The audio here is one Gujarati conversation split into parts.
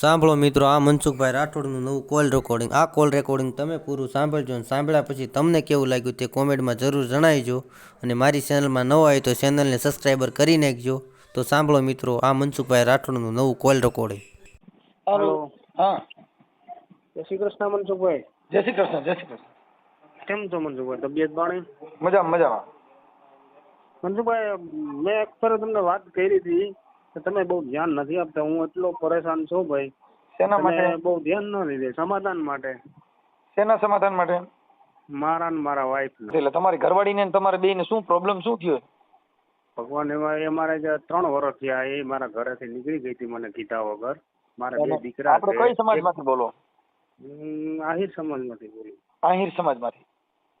સાંભળો મિત્રો, આ મનસુખભાઈ રાઠોડનું નવું કોલ રેકોર્ડિંગ. આ કોલ રેકોર્ડિંગ તમે પૂરું સાંભળજો અને સાંભળ્યા પછી તમને કેવું લાગ્યું તે કોમેન્ટમાં જરૂર જણાવજો. અને મારી ચેનલમાં નવા હોય તો ચેનલને સબસ્ક્રાઈબર કરી નાખજો. તો સાંભળો મિત્રો, આ મનસુખભાઈ રાઠોડનું નવું કોલ રેકોર્ડિંગ. હેલો. હા. જય શ્રી કૃષ્ણ મનસુખભાઈ. જય શ્રી કૃષ્ણ. જય શ્રી કૃષ્ણ. કેમ છો મનસુખભાઈ? તબિયત પાણી? મજામાં મજામાં. મનસુખભાઈ, મેં એક ફેર તમને વાત કરી હતી કે તમે બહુ ધ્યાન નથી આપતા. હું એટલો પરેશાન છું ભાઈ. શેના માટે? તમે બહુ ધ્યાન ન લીધે. સમાધાન માટે. શેના સમાધાન માટે? મારા ને મારા વાઈફ. એટલે તમારી ઘરવાળીને ને તમારે બેયને શું પ્રોબ્લેમ શું થયો? ભગવાન એમાં એ મારે જે 3 વર્ષ થયા એ મારા ઘરેથી નીકળી ગઈ હતી મને કીધા વગર. મારા 2 દીકરા આપણે કઈ સમાજમાંથી બોલો? આહિર સમાજમાંથી બોલું. આહિર સમાજમાંથી.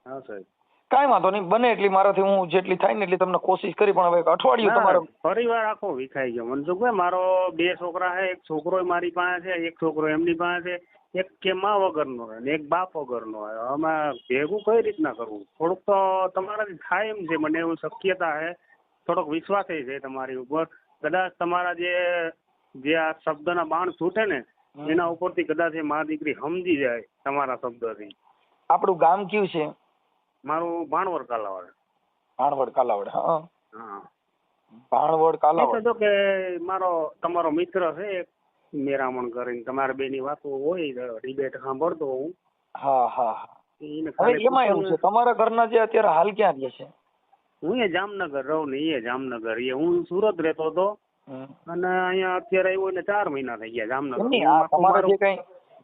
હા સાહેબ. કાંઈ વાંધો નહીં, બને એટલી મારાથી હું જેટલી થાય ને એટલી તમને કોશિશ કરી, પણ હવે એક અઠવાડિયું તમારે પરિવાર આખો વિખાઈ ગયો મનસુખભાઈ. મારો 2 છોકરા છે, એક છોકરો મારી પાસે છે, એક છોકરો એમની પાસે છે, એક કે માં વગરનો હોય ને એક બાપ વગરનો હોય. આમાં ભેગું કઈ રીતના કરવું? થોડુંક તો તમારાથી થાય એમ છે, મને એવું શક્યતા છે, થોડોક વિશ્વાસ છે તમારી ઉપર. કદાચ તમારા જે આ શબ્દના બાણ છૂટે ને એના ઉપરથી કદાચ એ મા દીકરી સમજી જાય તમારા શબ્દથી. આપણું ગામ કયું છે? મારું ભાણવડ કાલાવાડ. ભાણવડ કાલાવડ. હા હા, ભાણવડ કાલાવડ. તો કે મારો તમારો મિત્ર છે મેરામણ કરીને, તમારા બેની વાતો હોય ડિબેટ સાંભળતો હું. હા હા હા. હવે એમાં એવું છે, તમારા ઘરના જે અત્યારે હાલ ક્યાં રહે છે? હું એ જામનગર રહું ને એ જામનગર. હું સુરત રહેતો હતો અને અહીંયા અત્યારે આવ્યો ને 4 મહિના થઈ ગયા જામનગર. તમારા જે કઈ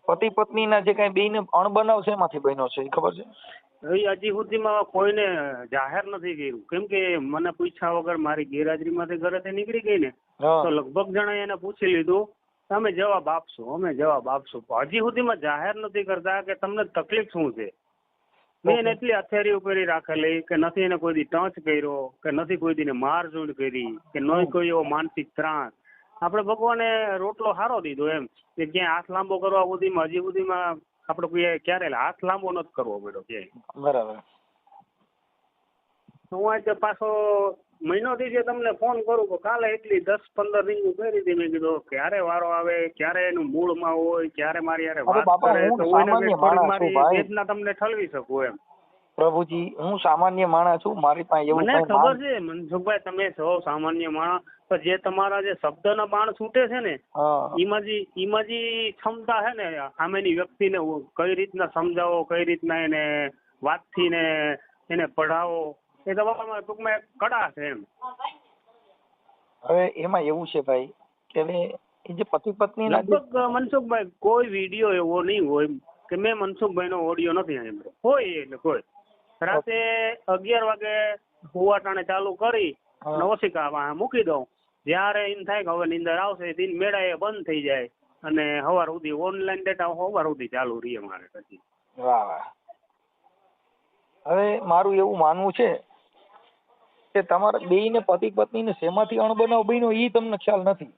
પતિ પત્ની ના જે કઈ બેયને અણબનાવ છે એમાંથી બન્યો છે એ ખબર છે? હજી સુધીમાં કોઈને જાહેર નથી કર્યું, કેમ કે મને પૂછ્યા વગર મારી ગેરહાજરીમાંથી ઘરેથી નીકળી ગઈ ને તો લગભગ જણા એને પૂછી લીધું અમે જવાબ આપશું, અમે જવાબ આપશું. હજી સુધીમાં જાહેર નથી કરતા કે તમને તકલીફ શું છે. મેં એને એટલી હથિયારી ઉપરી રાખેલી કે નથી એને કોઈ દી ટચ કર્યો, કે નથી કોઈ દી મારઝૂડ કરી, કે નહીં કોઈ એવો માનસિક ત્રાસ. આપણે ભગવાને રોટલો સારો દીધો એમ કે ક્યાંય હાથ લાંબો કરવા સુધીમાં હજી સુધીમાં આપણે કોઈ ક્યારે હાથ લાંબો નથી કરવો પડ્યો ક્યાંય. બરાબર. હું આજે પાછો મહિનોથી જે તમને ફોન કરું કે કાલે એટલી 10-15 રિંગ કરી હતી. મેં કીધું ક્યારે વારો આવે, ક્યારે એનું મૂળમાં હોય, ક્યારે મારી યારે વાત કરે તો મારી વેદના તમને ઠલવી શકું એમ. પ્રભુજી, હું સામાન્ય માણસ છું, મારી પાસે એવું મને ખબર છે મનસુખભાઈ, તમે છો સામાન્ય માણસ, પણ જે તમારા જે શબ્દના બાણ છૂટે છે ને એમાં જે ક્ષમતા છે ને સામેની વ્યક્તિને કઈ રીતના સમજાવો, કઈ રીતના એને વાતથી ને એને પઢાવો, એ તમારામાં ટૂંકમાં એક કળા છે એમ. હવે એમાં એવું છે ભાઈ કે એ જે પતિ પત્ની લગભગ મનસુખભાઈ કોઈ વિડીયો એવો નહીં હોય કે મેં મનસુખભાઈ નો ઓડિયો નથી સાંભળ્યો હોય. એટલે કોઈ રાતે 11 વાગે હુવા ટાણે ચાલુ કરી ઓશિકા મૂકી દઉં. જયારે એમ થાય કે હવે નીંદર આવશે દિન મેળા એ બંધ થઈ જાય અને સવાર સુધી ઓનલાઈન ડેટા સવાર સુધી ચાલુ રહીએ મારે પછી. વાહ વાહ. હવે મારું એવું માનવું છે કે તમારા બેયને પતિ પત્નીને શેમાંથી અણબનાવ બન્યો એ તમને ખ્યાલ નથી.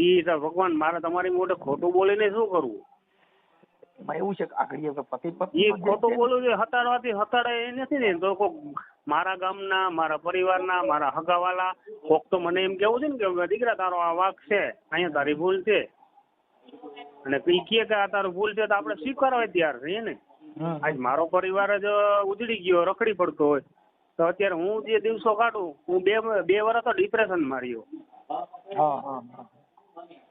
ઈ તો ભગવાન, મારે તમારી મોઢે ખોટું બોલીને શું કરવું? એમાં એવું છે કે આગળ પતિ પત્ની એ ખોટું બોલવું છે હટાડવાથી હટાડે એ નથી ને. તો કોક મારા ગામના, મારા પરિવારના, મારા હગાવાલા કોક તો મને એમ કેવું છે ને કે દીકરા તારો આ વાંક છે, અહીંયા તારી ભૂલ છે, અને ઈ કે આ તારું ભૂલ છે તો આપણે સ્વીકારવા તૈયાર છીએ ને. આજ મારો પરિવાર જ ઉજળી ગયો, રખડી પડતો હોય તો અત્યારે હું જે દિવસો કાઢું, હું બે વર્ષ તો ડિપ્રેશન માર્યો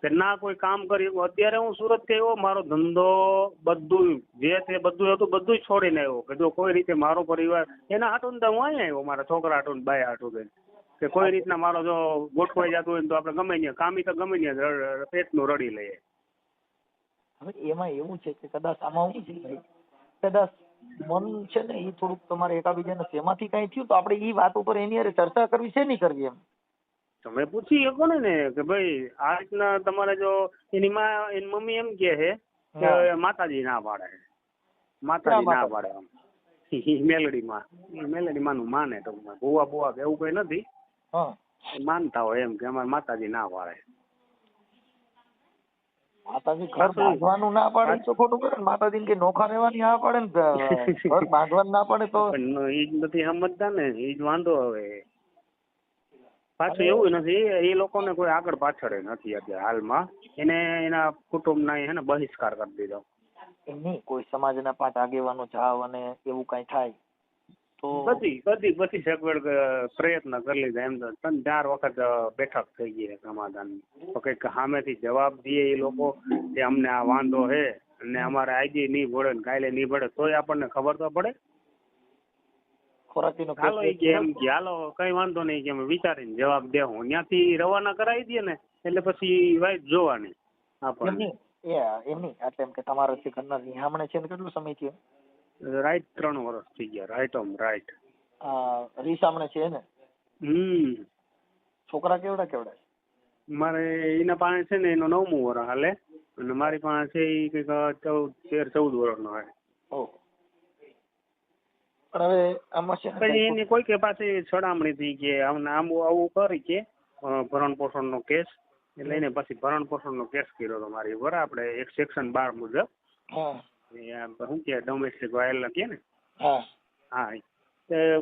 કે ના કોઈ કામ કર્યું. અત્યારે હું સુરત થી આવ્યો, મારો ધંધો બધું જે છે બધું હતું બધું છોડીને આવ્યો કે જો કોઈ રીતે મારો પરિવાર એના હાટું હું અહીંયા આવ્યો, મારા છોકરા હાટું બાય હાટું કે કોઈ રીતના મારો જો ગોઠવાઈ જતું હોય તો આપણે ગમે ને કામી તો ગમે ને પેટનું રડી લઈએ. હવે એમાં એવું છે કે કદાચ આમાં શું છે ભાઈ, કદાચ મન છે ને એ થોડુંક તમારે એકાબીજાને શેમાંથી કઈ થયું તો આપણે એ વાત ઉપર એની હારે ચર્ચા કરવી છે નહીં કરવી એમ. તમે પૂછી શકો ને કે ભાઈ આ રીતના તમારે જો એની મમ્મી એમ કે છે કે માતાજી ના પાડે, માતાજી ના પાડે આમ મેલડી માં નું માને તો ભૂવા બુવા કે એવું કઈ નથી, માનતા હોય એમ કે અમારે માતાજી ના પાડે. માતાજી ઘર બાંધવાનું ના પાડે તો ખોટું કરે. માતાજી કે નોખા રહેવાની ના પાડે ને ઘર બાંધવાનું ના પાડે તો એ જ નથી સમજતા ને, એ જ વાંધો. હવે પાછું એવું નથી, એ લોકોને કોઈ આગળ પાછળ નથી અત્યારે હાલમાં. એને એના કુટુંબના હે ને બહિષ્કાર કરી દીધો. એમની કોઈ સમાજના 5 આગેવાનો જાવ અને એવું કઈ થાય તો બધી સગવડ પ્રયત્ન કરી લીધા. એમ તો 3-4 વખત બેઠક થઈ ગઈ સમાધાન. તો કઈક સામેથી જવાબ દે એ લોકો કે અમને આ વાંધો છે અને અમારે આજે નહીં ભળે ને કાલે નહીં ભળે તોય આપણને ખબર તો પડે. ખોરાકીનો હાલો એ કે એમ કે હાલો કઈ વાંધો નહીં કે અમે વિચારીને જવાબ દેવું. ત્યાંથી રવાના કરાવી દે ને એટલે પછી વાઈટ જોવાની આપણને. એમની એટલે એમ કે તમારા જે ઘરના નિહામણે છે ને કેટલો સમય થયો? રાઈટ 3 વર્ષ થઈ ગયા. રાઈટ રીસામણે છે ને? છોકરા કેવડા છે? મારે એના પાસે છે ને એનો 9મું વર્ષ હાલે અને મારી પાસે છે એ કઈક 13-14 વર્ષનો હાલે. પણ હવે આમાં છે પછી એની કોઈ કે પાસે છડામણી થઈ કે આવું કરી કે ભરણ પોષણ નો કેસ એટલે એને પછી ભરણ પોષણ નો કેસ કર્યો હતો મારી ઉપર. આપણે એક સેક્શન 12 મુજબ શું કે ડોમેસ્ટિક વાયલન્સ કે ને. હા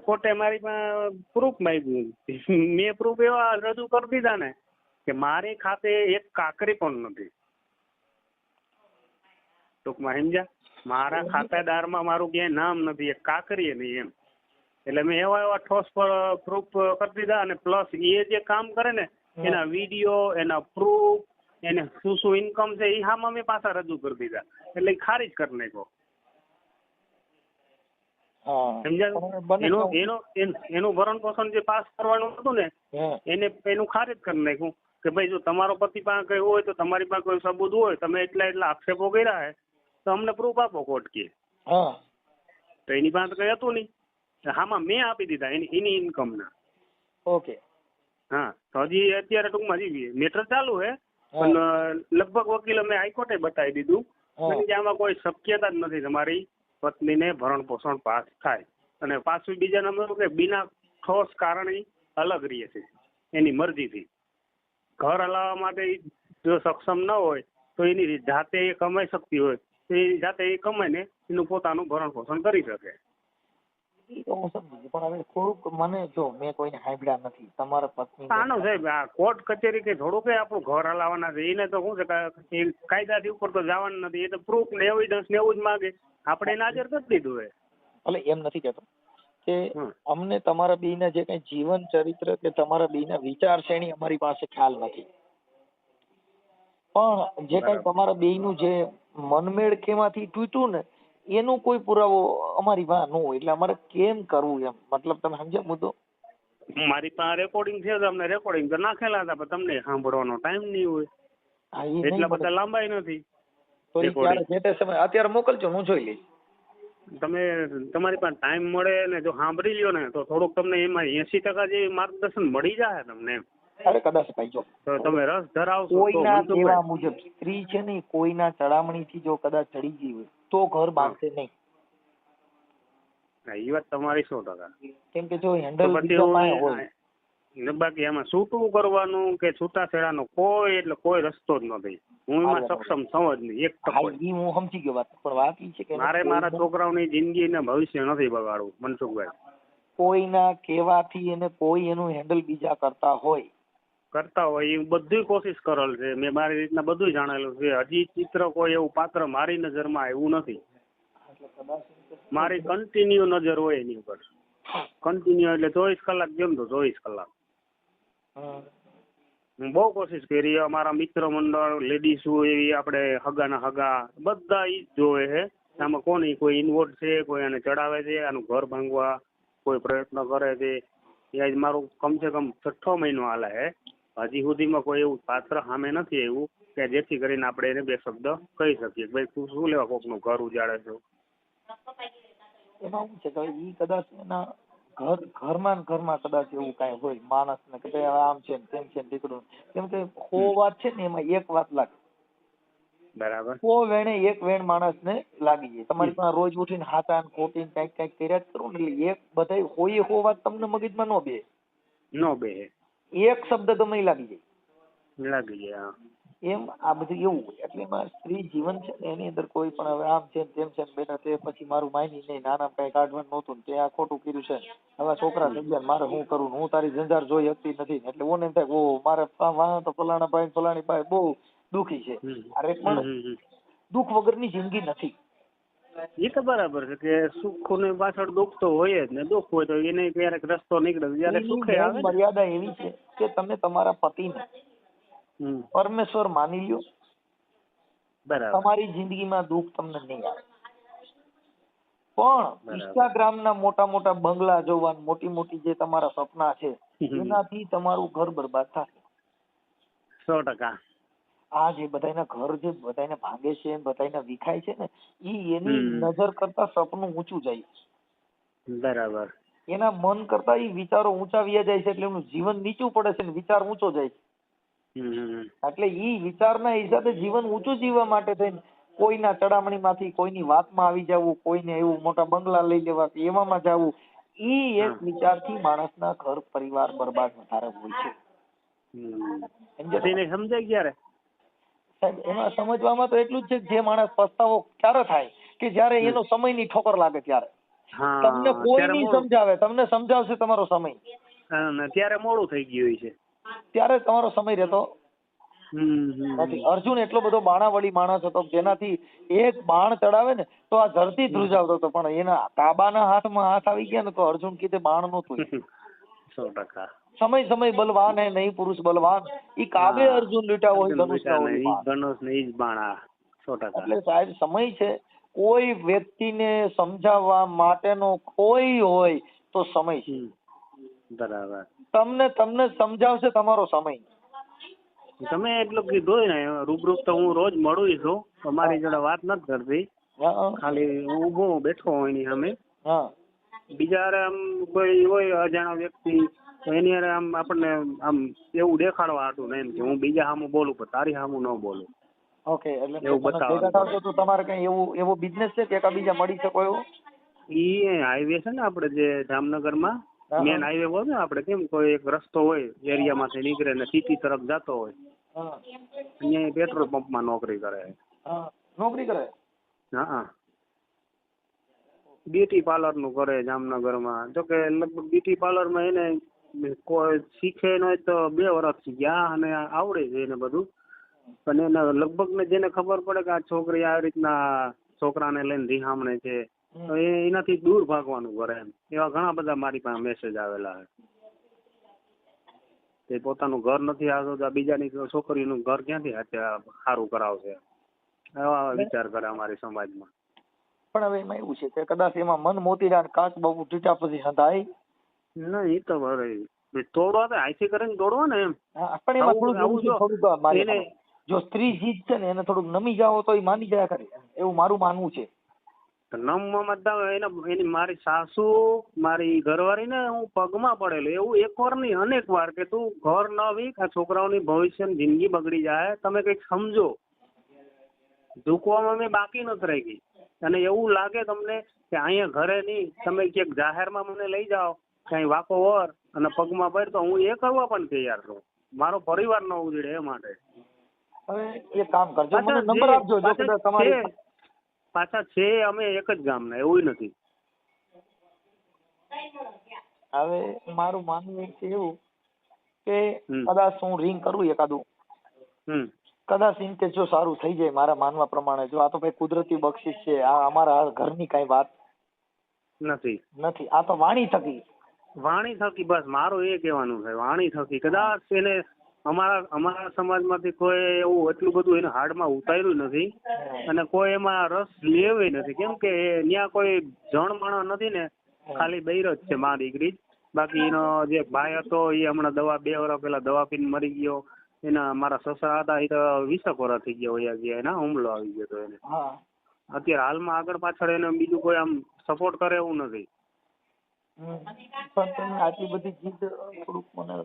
કોર્ટે મારી પાસે પ્રૂફ માંગ્યું. મેં પ્રૂફ એવા રજૂ કરી દીધા ને કે મારી ખાતે એક કાકરી પણ નથી. ટૂંકમાં સમજ્યા, મારા ખાતેદારમાં મારું ક્યાંય નામ નથી, એક કાકરી નહીં એમ. એટલે મેં એવા ઠોસ પ્રૂફ કરી દીધા. અને પ્લસ એ જે કામ કરે ને એના વિડીયો, એના પ્રૂફ, એને શું ઇન્કમ છે એ હામાં મેં પાછા રજૂ કરી દીધા. એટલે ખારીજ કરી નાખ્યો. સમજાયું? એનું ભરણ પોષણ જે પાસ કરવાનું હતું ને એનું ખારીજ કરી નાખ્યું કે ભાઈ જો તમારો પતિ પાસે કઈ હોય તો તમારી પાસે કોઈ સબૂત હોય, તમે એટલા આક્ષેપો કર્યા હે તો અમને પ્રૂફ આપો કોર્ટ કે. તો એની પાસે કઈ હતું નહીં. હામાં મેં આપી દીધા એની ઇન્કમ ના. ઓકે. હા તો હજી અત્યારે ટૂંકમાં હજી મેટર ચાલુ હે પણ લગભગ વકીલે મેં હાઈકોર્ટે બતાવી દીધું કે આમાં કોઈ શક્યતા જ નથી તમારી પત્નીને ભરણ પોષણ પાસ થાય. અને પાછું બીજા નંબર કે બિના ઠોસ કારણે અલગ રહે છે એની મરજીથી. ઘર હલાવવા માટે જો સક્ષમ ન હોય તો એની જાતે એ કમાઈ શકતી હોય તો એ જાતે એ કમાઈને એનું પોતાનું ભરણ પોષણ કરી શકે. હું સમજી પણ હવે થોડુંક મને જો મેં કોઈને સાંભળ્યા નથી તમારા પત્ની આનો સાહેબ આ કોર્ટ કચેરી કે થોડું કે આપણું ઘર હલાવવાના છે એને તો શું છે કે કાયદાથી ઉપર તો જવાનું નથી. એ તો પ્રૂફ ને એવિડન્સ ને એવું જ માંગે. આપણે એને હાજર કરી દીધું હોય. એટલે એમ નથી કહેતો કે અમને તમારા બેયના જે કઈ જીવન ચરિત્ર કે તમારા બેયના વિચારશ્રેણી અમારી પાસે ખ્યાલ નથી. પણ જે કઈ તમારા બેયનું જે મનમેળ કેમાંથી તૂટ્યું ને એનું કોઈ પુરાવો અમારી પાસે ન હોય એટલે અમારે કેમ કરવું એમ. મતલબ તમે સમજ્યા મુદ્દો? મારી પાસે રેકોર્ડિંગ છે તો અમને રેકોર્ડિંગ તો નાખેલા હતા પણ તમને સાંભળવાનો ટાઈમ નહીં હોય. એટલા બધા લાંબાઈ નથી. તો એ ક્યારે જે તે સમય અત્યારે મોકલજો હું જોઈ લઈશ. તમે તમારી પાસે ટાઈમ મળે ને જો સાંભળી લ્યો ને તો થોડુંક તમને એમાં 80% જેવી માર્ગદર્શન મળી જાય તમને એમ. અરે કદાચ ભાઈ જો તો તમે રસ ધરાવશો કોઈના કહેવા મુજબ સ્ત્રી છે ને કોઈના ચડામણીથી જો કદાચ ચડી ગઈ હોય તો ઘર બાંધશે નહીં. એ વાત તમારી 100%. કેમ કે જો હેન્ડલ હોય બાકી એમાં છૂટું કરવાનું કે છૂટાછેડાનો કોઈ રસ્તો જ નથી. હું એમાં સક્ષમ છું જ નહીં 1%. હું સમજી ગયો વાત. પણ વાત એ છે કે મારે મારા છોકરાઓની જિંદગી ને ભવિષ્ય નથી બગાડવું મનસુખભાઈ. કોઈના કહેવાથી એને કોઈ એનું હેન્ડલ બીજા કરતા હોય એ બધી કોશિશ કરેલ છે. મેં મારી રીતના બધું જાણેલું છે. હજી ચિત્ર કોઈ એવું પાત્ર મારી નજરમાં આવ્યું નથી. મારી કન્ટિન્યુ નજર હોય એની ઉપર. કન્ટિન્યુ એટલે 24 કલાક જેમ તો 24 કલાક. હું બહુ કોશિશ કરી. અમારા મિત્ર મંડળ લેડીઝ હોય એવી આપણે હગાના હગા બધા ઈ જ જોવે છે. આમાં કોની કોઈ ઇન્વોલ્વ છે, કોઈ આને ચડાવે છે, આનું ઘર ભાંગવા કોઈ પ્રયત્ન કરે છે. એ મારું કમસે કમ 6ઠ્ઠો મહિનો હાલે છે. હજી સુધીમાં કોઈ એવું પાત્ર સામે નથી આવ્યું કે જેથી કરીને આપણે એને 2 શબ્દ કહી શકીએ ભાઈ તું શું લેવા કોકનું ઘર ઉજાડે છો. એમાં શું છે કે ઈ કદાચ એના ઘરમાં કદાચ એવું કઈ હોય માણસ ને કે આમ છે તેમ છે દીકરું. કેમ કે 100 વાત છે ને એમાં એક વાત લાગે. બરાબર. 100 વેણે એક વેણ માણસ ને લાગી જાય. તમારી પાસે રોજ ઉઠીને હાથા ખોટી કઈક કર્યા જ કરું ને એટલે એક બધા હોય 100 વાત તમને મગજમાં ન બે. એક શબ્દ તમે લાગી જાય. એમ આ બધું એવું હોય. એટલે એમાં સ્ત્રી જીવન છે ને એની અંદર કોઈ પણ હવે આમ છે ને તેમ છે ને બેટા તે પછી મારું માની નહીં, નાના કઈ કાઢવાનું નહોતું ને તે આ ખોટું કર્યું છે ને, હવે છોકરા થઈ ગયા ને મારે શું કરવું ને, હું તારી જંજાર જોઈ શકતી નથી ને. એટલે ઓને એમ થાય ઓ મારે વાહ તો ફલાણા ભાઈ ફલાણી ભાઈ બહુ દુખી છે. અરે પણ દુઃખ વગરની જિંદગી નથી. એ તો બરાબર છે કે સુખ ની પાછળ દુઃખ તો હોય જ ને, દુઃખ હોય તો એને ક્યારેક રસ્તો નીકળે ત્યારે એની સુખે આવે મેન ને. મર્યાદા એવી છે કે તમે તમારા પતિને પરમેશ્વર માની લ્યો, બરાબર. તમારી જિંદગીમાં દુઃખ તમને નહીં આવે. પણ ઇન્સ્ટાગ્રામ ના મોટા મોટા બંગલા જોવા, મોટી મોટી જે તમારા સપના છે એનાથી તમારું ઘર બરબાદ થશે. 100%. આ જે બધાના ઘર જે બધાને ભાંગે છે, બધાને વિખાય છે ને, ઈ એની નજર કરતા સપનું ઊંચું જાય. બરાબર. એના મન કરતા ઈ વિચારો ઊંચા વ્યા જાય છે, એટલે એનું જીવન નીચું પડે છે ને વિચાર ઊંચો જાય છે. એટલે ઈ વિચારના હિસાબે જીવન ઊંચું જીવવા માટે થઈને કોઈના ચડામણી માંથી કોઈની વાતમાં આવી જવું, કોઈને એવું મોટા બંગલા લઈ લેવા એવામાં જવું, ઈ એક વિચારથી માણસના ઘર પરિવાર બરબાદ વધારે હોય છે. સમજાય ક્યારે? સાહેબ એમાં સમજવામાં તો એટલું જ છે કે જે માણસ પસ્તાવો ક્યારે થાય કે જયારે એનો સમયની ઠોકર લાગે ત્યારે. તમને કોઈ નહીં સમજાવે, તમને સમજાવશે તમારો સમય. ત્યારે મોડું થઈ ગયું છે, ત્યારે તમારો સમય રહેતો નથી. અર્જુન એટલો બધો બાણાવળી માણસ હતો જેનાથી એક બાણ ચડાવે ને તો આ ધરતી ધ્રુજાવતો હતો, પણ એના કાબાના હાથમાં હાથ આવી ગયા ને તો અર્જુન કીધે બાણ નહોતું. 100%. સમય બલવાન હે નહીં પુરુષ બલવાન, ઈ કાબે અર્જુન લૂટા હોય ધનુષ ને ઈ જ બાણા. 100%. એટલે સાહેબ સમય છે, કોઈ વ્યક્તિને સમજાવવા માટેનો કોઈ હોય તો સમય છે. બરાબર. તમને સમજાવશે તમારો સમય. તમે એટલું કીધું ને, રૂબરૂપ તો હું રોજ મળું છું, તમારી જોડે વાત નથી કરતી, ખાલી હું ઊભો બેઠો હોય એની સામે. બીજા હારે આમ કોઈ હોય અજાણ્યો વ્યક્તિ તો એની હારે આમ આપણને આમ એવું દેખાડવા હાટું ને એમ કે હું બીજા સામું બોલું પણ તારી સામું ન બોલું. ઓકે, એટલે એવું બતાવવાનું તો તમારે કઈ એવો બિઝનેસ છે કે બીજા મળી શકો એવો? ઈ હાઈવે છે ને આપણે જે જામનગરમાં મેન હાઈવે હોય ને, આપણે કેમ કોઈ એક રસ્તો હોય એરિયામાંથી નીકળે ને સિટી તરફ જતો હોય, અહીંયા પેટ્રોલ પંપમાં નોકરી કરે. નોકરી કરે? હા, બ્યુટી પાર્લર નું કરે જામનગરમાં. જો કે લગભગ બ્યુટી પાર્લરમાં એને કોઈ શીખે ન હોય તો 2 વર્ષ ગયા અને આવડે છે એને બધું. પણ એને લગભગ ને જેને ખબર પડે કે આ છોકરી આ રીતના છોકરાને લઈને રીહામણે છે તો એનાથી દૂર ભાગવાનું કરે એમ. એવા ઘણા બધા મારી પાસે મેસેજ આવેલા છે. તે પોતાનું ઘર નથી આવતો, બીજાની છોકરીનું ઘર ક્યાંથી સારું કરાવશે, એવા વિચાર કરે અમારી સમાજમાં. પણ હવે એમાં એવું છે કે કદાચ એમાં મન મોતીડા કાચ બહુ ટીટા પછી હંધાય ના, એ તો બરાબર તોડવા તો આઈસી કરીને તોડવા ને એમ. પણ એમાં થોડુંક જો સ્ત્રી જીત છે ને એને થોડુંક નમી જાઓ તો એ માની જાય ખરી, એવું મારું માનવું છે. નમવામાં એની મારી સાસુ મારી ઘરવાળી ને હું પગમાં પડેલો એવું એક વાર નહીં અનેક વાર કે તું ઘર ન વીક, આ છોકરાઓની ભવિષ્ય જિંદગી બગડી જાય, તમે કઈક સમજો. ઝૂકવામાં મેં બાકી નથી રહી ગઈ. અને એવું લાગે તમને કે અહીંયા ઘરે નહીં, તમે ક્યાંક જાહેરમાં મને લઈ જાઓ કઈ વાકો વર અને પગમાં પડે તો હું એ કરવા પણ તૈયાર છું, મારો પરિવાર ન ઉજળે એ માટે. હવે એક કામ કરજો, મને નંબર આપજો. જો કદાચ તમારી પાછા છે અમે એક જ ગામના, એવું નથી. હવે મારું માનવું છે એવું કે કદાચ હું રિંગ કરું એકાદું, કદાચ ઇન કેસ જો સારું થઈ જાય મારા માનવા પ્રમાણે, જો આ તો ભાઈ કુદરતી બક્ષિસ છે, આ અમારા ઘરની કઈ વાત નથી, આ તો વાણી થકી બસ મારું એ કહેવાનું છે, વાણી થકી. કદાચ એને અમારા સમાજમાંથી કોઈ એવું એટલું બધું એને હાડમાં ઉતાર્યું નથી અને કોઈ એમાં રસ લેવે નથી, કેમ કે ત્યાં કોઈ જણ માણસ નથી ને, ખાલી બૈર જ છે મા દીકરી. બાકી એનો જે ભાઈ હતો એ હમણાં 2 વર્ષ પહેલા દવા પીને મરી ગયો. એના મારા સસરા હતા એ તો 20 વર્ષ થઈ ગયા, એના હુમલો આવી ગયો હતો એને. અત્યારે હાલમાં આગળ પાછળ એને બીજું કોઈ આમ સપોર્ટ કરે એવું નથી. પણ તમે આટલી બધી જીદ થોડુંક મને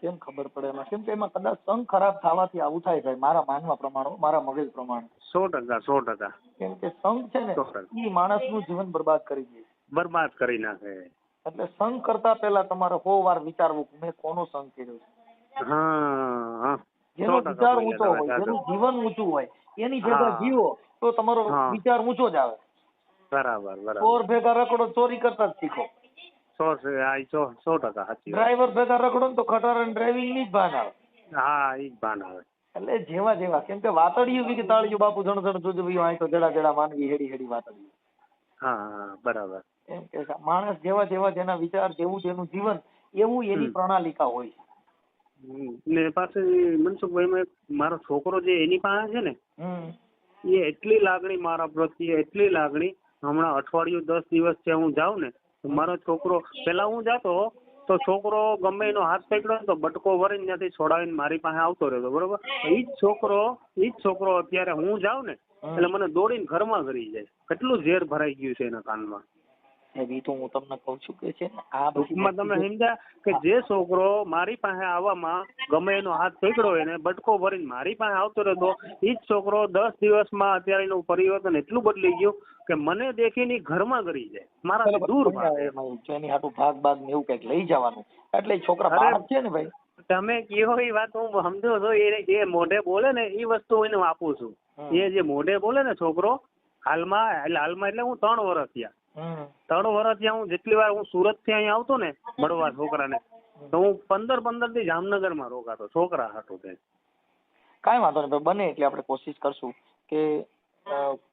કેમ ખબર પડે એમાં? કેમ કે એમાં કદાચ સંગ ખરાબ થવાથી આવું થાય ભાઈ, મારા માનવા પ્રમાણે, મારા મગજ પ્રમાણે. 100%. કેમ કે સંગ છે ને એ માણસનું જીવન બરબાદ કરી દે, બરબાદ કરી નાખે. એટલે સંગ કરતા પહેલા તમારે 100 વાર વિચારવું મેં કોનો સંગ કર્યો છે. જેનો 100% વિચાર બોલ્યા ઊંચો તમે, હોય, સાચું. જેનું જીવન ઊંચું હોય, એની ભેગા હા. જીવો તો તમારો હા. વિચાર ઊંચો જ આવે. બરાબર બરાબર. ચોર ભેગા રખડો, ચોરી કરતા જ શીખો. 100% સાચી વાત. ડ્રાઈવર ભેગા રખડો ને તો ખટારાને ડ્રાઇવિંગ ની જ ભાન આવે. હા ઈ જ ભાન આવે. એટલે જેવા જેવા, કેમ કે વાતડિયું બી કે તાળિયું બાપુ જણ જણ જોજો ભાઈ અહીં તો જડા જડા માનવી હેડી હેડી વાતડિયું. હા બરાબર. એમ કે માણસ જેવા જેવા જેના વિચાર, જેવું જેનું જીવન, એવું એની પ્રણાલિકા હોય છે. ને પાછું મનસુખભાઈ, મારો છોકરો જે એની પાસે છે ને, એ એટલી લાગણી મારા પ્રત્યે, એટલી લાગણી. હમણાં અઠવાડિયું 10 દિવસ છે હું જાઉં ને તો મારો છોકરો, પેલા હું જાતો તો છોકરો ગમે એનો હાથ પકડ્યો તો બટકો ભરીને ત્યાંથી છોડાવીને મારી પાસે આવતો રહેતો, બરોબર. ઈ જ છોકરો અત્યારે હું જાઉં ને એટલે મને દોડીને ઘરમાં કરી જાય. કેટલું ઝેર ભરાઈ ગયું છે એના કાનમાં. એ તો હું તમને કઉ છું કે છે ને, આ ટૂંકમાં તમે સમજ્યા કે જે છોકરો મારી પાસે આવવામાં ગમે એનો હાથ પકડ્યો એને બટકો ભરીને મારી પાસે આવતો રહેતો, ઈ જ છોકરો 10 દિવસમાં અત્યારે એનું પરિવર્તન એટલું બદલી ગયું કે મને દેખીને ઘરમાં કરી જાય, મારાથી દૂર ભાગે. એની હાટું ભાગ ને એવું કઈક લઈ જવાનું, એટલે છોકરા બાળક છે ને ભાઈ. તમે કયો એ વાત હું સમજો છો. એ મોઢે બોલે ને એ વસ્તુ એને આપું છું. એ જે મોઢે બોલે ને છોકરો, હાલમાં એટલે હું 3 વર્ષ થયા. 3 વર્ષ થયા હું જેટલી વાર હું સુરત થી અહીંયા આવતો ને મળવા છોકરાને, તો હું 15 થી જામનગર માં રોકાતો છોકરા હાટું. કાંઈ વાંધો નહીં, બને એટલે આપણે કોશિશ કરશું કે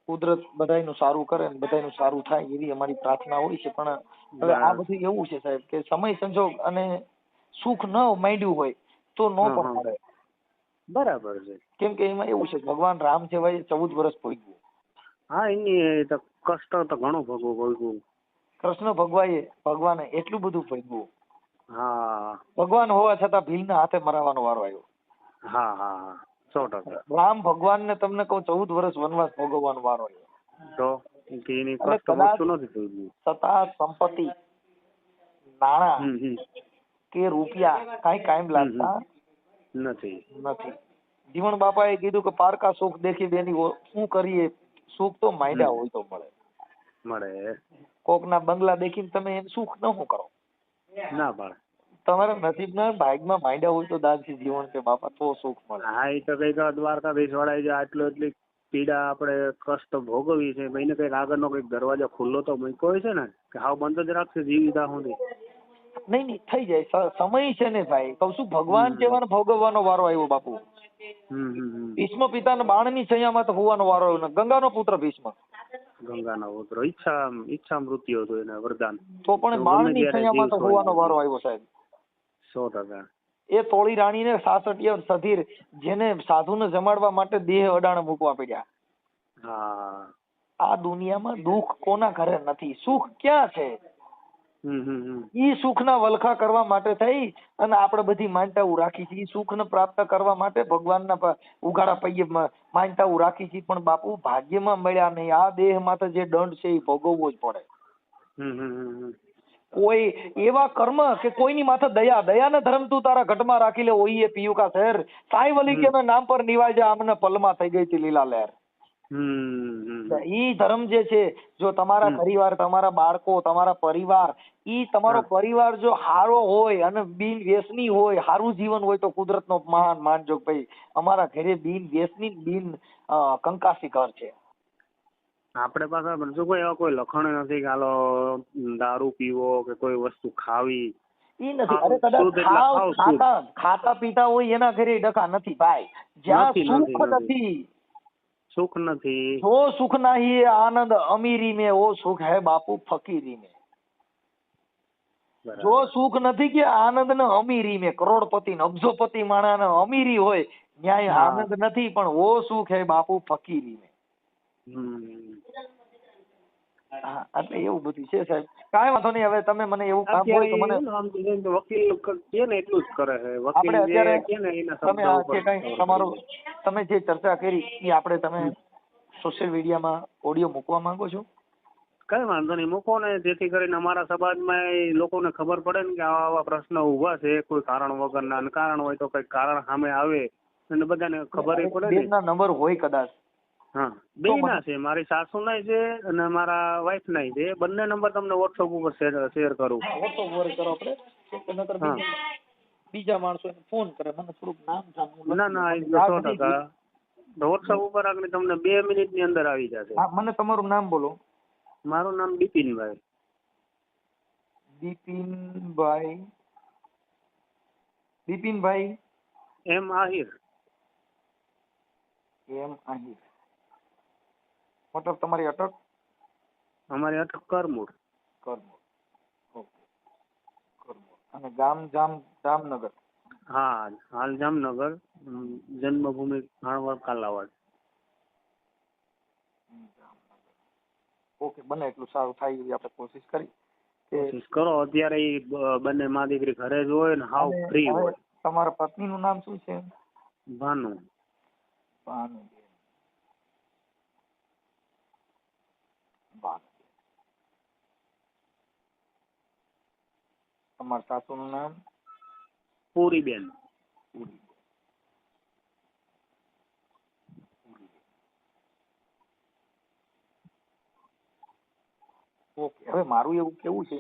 કુદરત બધાયનું સારું કરે ને બધાયનું સારું થાય એવી અમારી પ્રાર્થના હોય છે. પણ હવે આ બધું એવું છે સાહેબ કે સમય સંજોગ અને સુખ ન માંડ્યું હોય તો ન પણ મળે. બરાબર છે. કેમ કે એમાં એવું છે, ભગવાન રામ છે ભાઈ 14 વર્ષ ભોગવ્યું. હા, એની તો કષ્ટ તો ઘણું ભોગવું. કૃષ્ણ ભગવાને એટલું બધું ભોગવ્યું. હા, ભગવાન હોવા છતાં ભીલના હાથે મરાવાનો વારો આવ્યો. હા હા હા, 100%. રામ ભગવાન ને તમને કહું 14 વર્ષ વનવાસ ભોગવવાનો વારો આવ્યો. તો એની કષ્ટ ઓછું નથી થયું. સત્તા, સંપત્તિ, નાણાં કે રૂપિયા કાંઈ કાયમ લાગતા નથી. જીવણ બાપાએ કીધું કે પારકા સુખ દેખી બેની શું કરીએ, સુખ તો માંડ્યા હોય તો મળે. કોકના બંગલા દેખીને તમે એમ સુખ ન શું કરો? ના પાડે. તમારા નસીબના ભાગમાં માંડ્યા હોય તો દાદજી જીવન કે બાપા તો સુખ મળે. હા, એ તો કઈક દ્વારકાધીશ વાળા જે એટલી પીડા આપણે કષ્ટ ભોગવી છે, ભાઈને કઈક આગળનો કઈક દરવાજો ખુલ્લો તો મૂક્યો હોય છે ને કે હાવ બંધ જ રાખશે જીવિતા સુધી? નહીં થઈ જાય, સમય છે ને ભાઈ. કઉ છું ભગવાન જેવાનો ભોગવવાનો વારો આવ્યો બાપુ. ભીષ્મ પિતાના બાણની છૈયામાં તો હોવાનો વારો આવ્યો. ગંગાનો પુત્ર ભીષ્મ, ગંગાનો પુત્ર, ઈચ્છા મૃત્યુ હતું એને વરદાન. તો પણ બાણની છૈયામાં તો હોવાનો વારો આવ્યો સાહેબ. 100%. એ તોળી રાણીને 66 સધીર જેને સાધુને જમાડવા માટે દેહ અડાણે મૂકવા પડ્યા. હા, આ દુનિયામાં દુઃખ કોના ઘરે નથી, સુખ ક્યાં છે? ઈ સુખના વલખા કરવા માટે થઈ અને આપણે બધી માનતાઓ રાખી છે. ઈ સુખને પ્રાપ્ત કરવા માટે ભગવાનના ઉઘાડા પૈયે માનતાઓ રાખી છે. પણ બાપુ ભાગ્યમાં મળ્યા નહીં. આ દેહમાં તો જે દંડ છે એ ભોગવવો જ પડે. કોઈ એવા કર્મ કે કોઈની માથે દયાને ધર્મ તું તારા ઘટમાં રાખી લે. ઓઈએ પિયુકા શહેર સાઈ વલી કે નામ પર નિવાજ્યા આમને પલમાં થઈ ગઈ હતી લીલા લહેર. ઈ ધર્મ જે છે, જો તમારા પરિવાર, તમારા બાળકો, તમારા પરિવાર, ઈ તમારો પરિવાર જો હારો હોય અને બિન વ્યસની હોય, હારું જીવન હોય તો કુદરતનો મહાન માનજો ભાઈ અમારા ઘરે બિન વ્યસની બિન કંકાસી ઘર છે. આપણે પાસે કોઈ લખણ નથી કે હાલો દારૂ પીવો કે કોઈ વસ્તુ ખાવી. ઈ નથી. અરે કદાચ ખાતા પીતા હોય એના ઘરે ડખા નથી ભાઈ. જ્યાં સુખ નથી, જો સુખ નહીં આનંદ અમીરી में वो सुख है बापू फकीरी में. જો સુખ નથી કે આનંદ ને અમીરી में, કરોડપતિ ને અબજોપતિ માણસ ને અમીરી હોય ન્યાય આનંદ નથી, પણ वो सुख है बापू फकीरी में. એટલે એવું બધું છે સાહેબ. કાંઈ વાંધો નહીં. હવે તમે મને એવું કામ હોય તો મને વકીલ કે ને એટલું જ કરે છે. આપણે અત્યારે તમે આ જે કઈ તમારો તમે જે ચર્ચા કરી એ આપણે તમે સોશિયલ મીડિયામાં ઓડિયો મૂકવા માંગો છો? કઈ વાંધો નહીં, મૂકો ને, જેથી કરીને અમારા સમાજમાં લોકોને ખબર પડે ને કે આવા પ્રશ્ન ઉભા છે કોઈ કારણ વગરના. કારણ હોય તો કઈક કારણ સામે આવે અને બધાને ખબર પડે. બેનના નંબર હોય કદાચ? હા, બે ના છે, મારી સાસુ ના છે અને મારા વાઈફ ના છે. બંને નંબર તમને વોટ્સઅપ ઉપર શેર કરું. બીજા માણસો એને ફોન કરે, મને થોડુંક નામ જાણવું. ના ના આવી ગયો 100%. વોટ્સઅપ ઉપર આગળ તમને 2 મિનિટની અંદર આવી જશે. હા, મને તમારું નામ બોલો. મારું નામ બિપિનભાઈ. બિપિનભાઈ. બિપિનભાઈ એમ આહિર. એમ આહિર. મતલબ તમારી અટક? અમારી અટક કરમુડ. કરમુડ. ઓકે, કરમુડ. અને ગામ જામનગર? હા, હાલ જામનગર. જન્મભૂમિ ભાણવડ કાલાવાડ. ઓકે, બને એટલું સારું થાય એવી આપણે કોશિશ કરી. કોશિશ કરો. અત્યારે ઈ બંને માં દીકરી ઘરે જ હોય ને હાવ ફ્રી હોય. તમારા પત્નીનું નામ શું છે? ભાનુ. ભાનુ. તમારા સાસુનું નામ? પૂરીબેન. ઓકે, હવે મારું એવું કેવું છે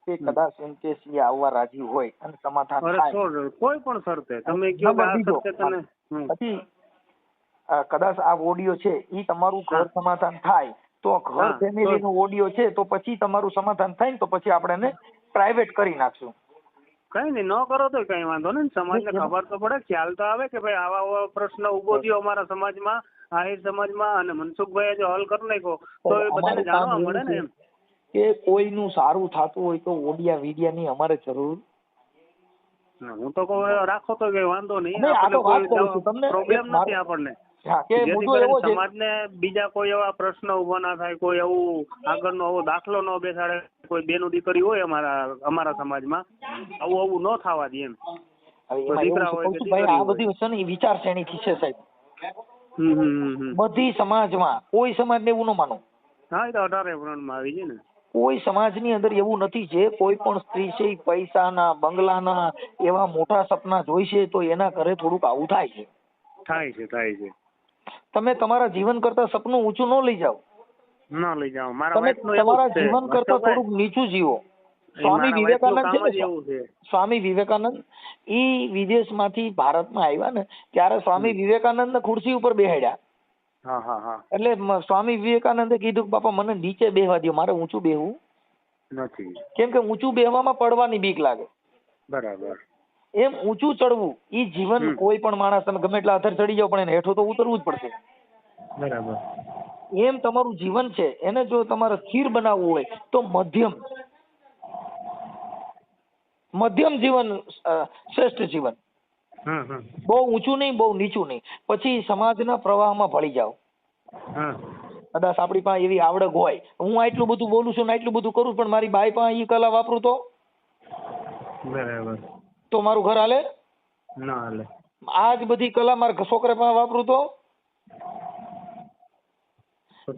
કે કદાચ એમ કે સી આવવા રાજી હોય અને સમાધાન થાય, કોઈ પણ શરતે તમે કયો કે આ શરતે તને પછી કદાચ આ ઓડિયો છે ઈ તમારું ઘર સમાધાન થાય તો ઘર ફેમિલી નો ઓડિયો છે તો પછી તમારું સમાધાન થાય ને તો પછી આપણે એને પ્રાઇવેટ કરી નાખશું. કઈ નહીં, ન કરો તો કઈ વાંધો નહીં. સમાજને ખબર તો પડે, ખ્યાલ તો આવે કે ભાઈ આવા પ્રશ્ન ઉભો થયો અમારા સમાજમાં, આહિર સમાજમાં, અને મનસુખભાઈએ જો હલ કરી નાખ્યો તો એ બધાને જાણવા મળે ને એમ કે કોઈનું સારું થતું હોય તો ઓડિયા વિડિયા ની અમારે જરૂર. હું તો કહું રાખો તો કઈ વાંધો નહીં, પ્રોબ્લેમ નથી આપણને. સમાજને બીજા કોઈ એવા પ્રશ્ન ઉભા ના થાય, કોઈ એવું આગળનો એવો દાખલો ન બેસાડે. કોઈ બેનું દીકરી હોય અમારા સમાજમાં, આવું ન થવા દે એમ. દીકરા હોય કે દીકરી હોય. આ બધી વસ્તુ ને વિચારશ્રેણી થી છે સાહેબ. બધી સમાજમાં કોઈ સમાજને એવું ન માનો. હા, એ તો 18 વર્ણમાં આવી છે ને. કોઈ સમાજની અંદર એવું નથી જે કોઈ પણ સ્ત્રી છે પૈસાના બંગલાના એવા મોટા સપના જોઈ છે તો એના ઘરે થોડુંક આવું થાય છે. થાય છે. તમે તમારા જીવન કરતા સપનું ઊંચું ન લઈ જાઓ. ન લઈ જાઓ. તમે તમારા જીવન કરતા થોડુંક નીચું જીવો. સ્વામી વિવેકાનંદ ઈ વિદેશમાંથી ભારતમાં આવ્યા ને ત્યારે સ્વામી વિવેકાનંદ ખુરશી ઉપર બેહાડ્યા. એટલે સ્વામી વિવેકાનંદે કીધું બાપા મને નીચે બેહવા દો, મારે ઊંચું બેહવું નથી. કેમ કે ઊંચું બેહવામાં પડવાની બીક લાગે. બરાબર. એમ ઊંચું ચડવું ઈ જીવન કોઈ પણ માણસ તમે ગમે એટલા અધર ચડી જાવ પણ એને હેઠો તો ઉતરવું જ પડશે. બરાબર. એમ તમારું જીવન છે એને જો તમારે સ્થિર બનાવવું હોય તો મધ્યમ જીવન શ્રેષ્ઠ જીવન. બહુ ઊંચું નહીં, બહુ નીચું નહીં. પછી સમાજના પ્રવાહમાં ભળી જાઓ. કદાચ આપણી પાસે એવી આવડત હોય, હું આટલું બધું બોલું છું ને આટલું બધું કરું પણ મારી બાઈ પાસે એ કલા વાપરું તો બરાબર તો મારું ઘર હાલે ના હાલે. આ જ બધી કલા મારા છોકરા પાસે વાપરું તો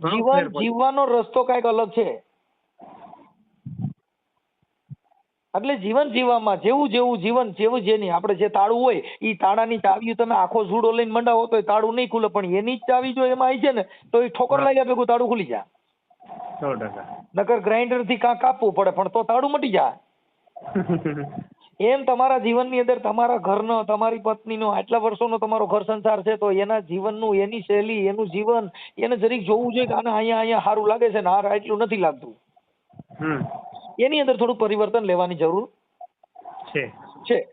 જીવન જીવવાનો રસ્તો કઈક અલગ છે. એટલે જીવન જીવવામાં જેવું જીવન જેવું જેની આપણે જે તાળું હોય એ તાળાની ચાવીઓ તમે આખો જુડો લઈને મંડાવો તો એ તાળું નહીં ખુલે, પણ એની જ ચાવી જો એમાં આવી છે ને તો એ ઠોકર લાગ્યા ભેગું તાળું ખુલી જાય. 100%. નકર ગ્રાઇન્ડર થી કાપવું પડે પણ તો તાળું મટી જાય. એમ તમારા જીવનની અંદર તમારા ઘરનો, તમારી પત્નીનો, આટલા વર્ષોનો તમારો ઘર સંસાર છે તો એના જીવનનું, એની શૈલી, એનું જીવન એને જરીક જોવું જોઈએ કે આને અહીંયા સારું લાગે છે ને આ એટલું નથી લાગતું. એની અંદર થોડુંક પરિવર્તન લેવાની જરૂર છે.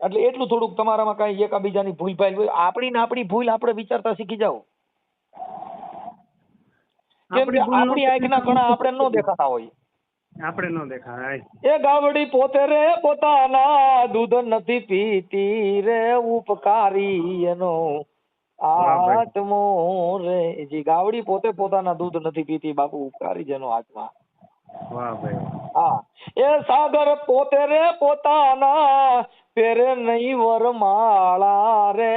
એટલે એટલું થોડુંક તમારામાં કઈ એકાબીજાની ભૂલ ભાઈ હોય, આપણી ભૂલ આપણે વિચારતા શીખી જાઓ. કેમ કે આપણી આંખના કણા આપણે ન દેખાતા હોય. આપણે ન દેખાય. એ ગાવડી પોતે રે પોતાના દૂધ નથી પીતી રે ઉપકારી એનો આત્મો રે. જી ગાવડી પોતે પોતાના દૂધ નથી પીતી બાપુ, ઉપકારી જેનો આત્મા. વાહ ભાઈ. હા, એ સાગર પોતે રે પોતાના પેરે નહીં વરમાળા રે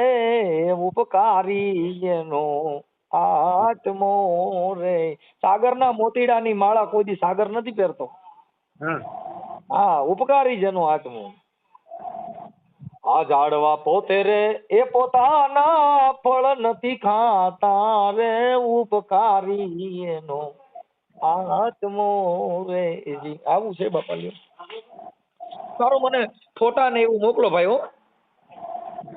ઉપકારી એનો આત્મો રે. સાગરના મોતીડાની માળા કોઈ દી સાગર નથી પહેરતો. હા, ઉપકારી જેનો આત્મો. આ ઝાડવા પોતે રે એ પોતાના ફળ નથી ખાતા રે ઉપકારી એનો આત્મો રે. જી આવું છે બાપા. સારું, મને ફોટા ને એવું મોકલો ભાઈ. હો